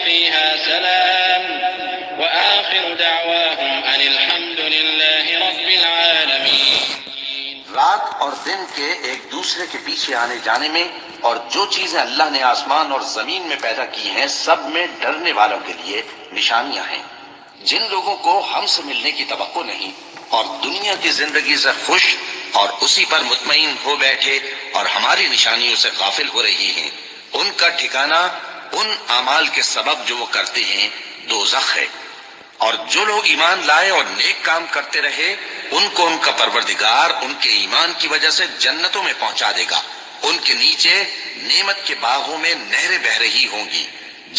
فيها سلام وآخر دعواهم أن الحمد لله رب العالمين۔ رات اور دن کے ایک دوسرے کے پیچھے آنے جانے میں اور جو چیزیں اللہ نے آسمان اور زمین میں پیدا کی ہیں سب میں ڈرنے والوں کے لیے نشانیاں ہیں۔ جن لوگوں کو ہم سے ملنے کی توقع نہیں اور دنیا کی زندگی سے خوش اور اسی پر مطمئن ہو بیٹھے اور ہماری نشانیوں سے غافل ہو رہی ہیں، ان کا ٹھکانہ ان اعمال کے سبب جو وہ کرتے ہیں دوزخ ہے۔ اور جو لوگ ایمان لائے اور نیک کام کرتے رہے ان کو ان کا پروردگار ان کے ایمان کی وجہ سے جنتوں میں پہنچا دے گا، ان کے نیچے نعمت کے باغوں میں نہریں بہہ رہی ہوں گی۔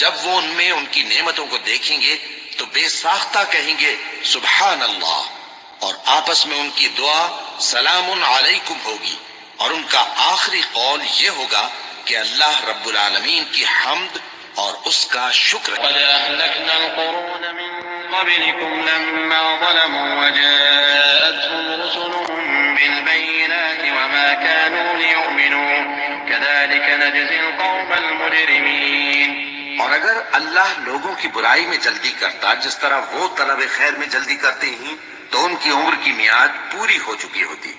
جب وہ ان میں ان کی نعمتوں کو دیکھیں گے تو بے ساختہ کہیں گے سبحان اللہ، اور آپس میں ان کی دعا سلام علیکم ہوگی، اور ان کا آخری قول یہ ہوگا کہ اللہ رب العالمین کی حمد اور اس کا شکر۔ قد أهلكنا القرون من قبلكم لما ظلموا وجاءتهم رسلهم بالبينات وما كانوا ليؤمنوا كذلك نجزي القوم المجرمين۔ اور اگر اللہ لوگوں کی برائی میں جلدی کرتا جس طرح وہ طلب خیر میں جلدی کرتے ہیں تو ان کی عمر کی میعاد پوری ہو چکی ہوتی۔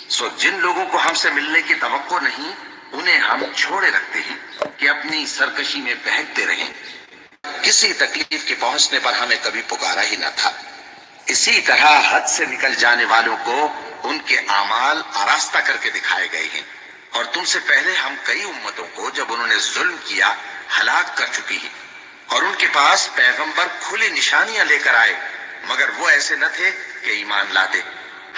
سو جن لوگوں کو ہم سے ملنے کی توقع نہیں انہیں ہم چھوڑے رکھتے ہیں کہ اپنی سرکشی میں بہکتے رہیں۔ کسی تکلیف کے پہنچنے پر ہمیں کبھی پکارا ہی نہ تھا۔ اسی طرح حد سے نکل جانے والوں کو ان کے اعمال آراستہ کر کے دکھائے گئے ہیں، اور تم سے پہلے ہم کئی امتوں کو جب انہوں نے ظلم کیا ہلاک کر چکی ہیں، اور ان کے پاس پیغمبر کھلی نشانیاں لے کر آئے مگر وہ ایسے نہ تھے کہ ایمان لاتے۔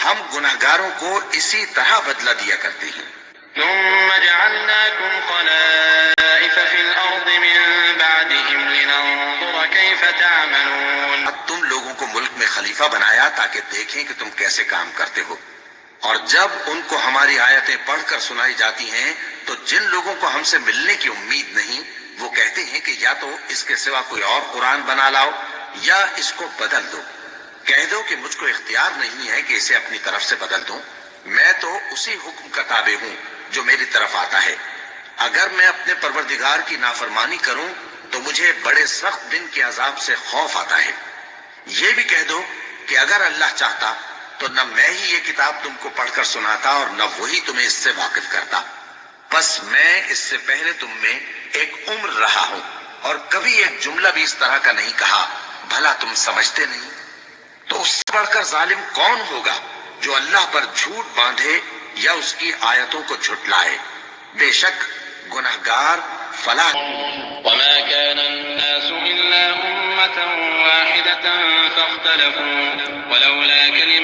ہم گناہگاروں کو اسی طرح بدلہ دیا کرتے ہیں۔ ثم جعلناكم خلائف في الأرض من بعدهم لننظر كيف تعملون۔ اب تم لوگوں کو ملک میں خلیفہ بنایا تاکہ دیکھیں کہ تم کیسے کام کرتے ہو، اور جب ان کو ہماری آیتیں پڑھ کر سنائی جاتی ہیں تو جن لوگوں کو ہم سے ملنے کی امید نہیں وہ کہتے ہیں کہ یا تو اس کے سوا کوئی اور قرآن بنا لاؤ یا اس کو بدل دو۔ کہہ دو کہ مجھ کو اختیار نہیں ہے کہ اسے اپنی طرف سے بدل دوں، میں تو اسی حکم کا تابع ہوں جو میری طرف آتا ہے۔ اگر میں اپنے پروردگار کی نافرمانی کروں تو مجھے بڑے سخت دن کے عذاب سے خوف آتا ہے۔ یہ بھی کہہ دو کہ اگر اللہ چاہتا تو نہ میں ہی یہ کتاب تم کو پڑھ کر سناتا اور نہ وہی تمہیں اس سے واقف کرتا۔ بس میں اس سے پہلے تم میں ایک عمر رہا ہوں اور کبھی ایک جملہ بھی اس طرح کا نہیں کہا، بھلا تم سمجھتے نہیں؟ تو اس سے بڑھ کر ظالم کون ہوگا جو اللہ پر جھوٹ باندھے یا اس کی آیتوں کو جھٹلائے؟ بے شک گناہگار فلاح۔ وما كان الناس إلا أمة واحدة فاختلفوا ولولا كلمة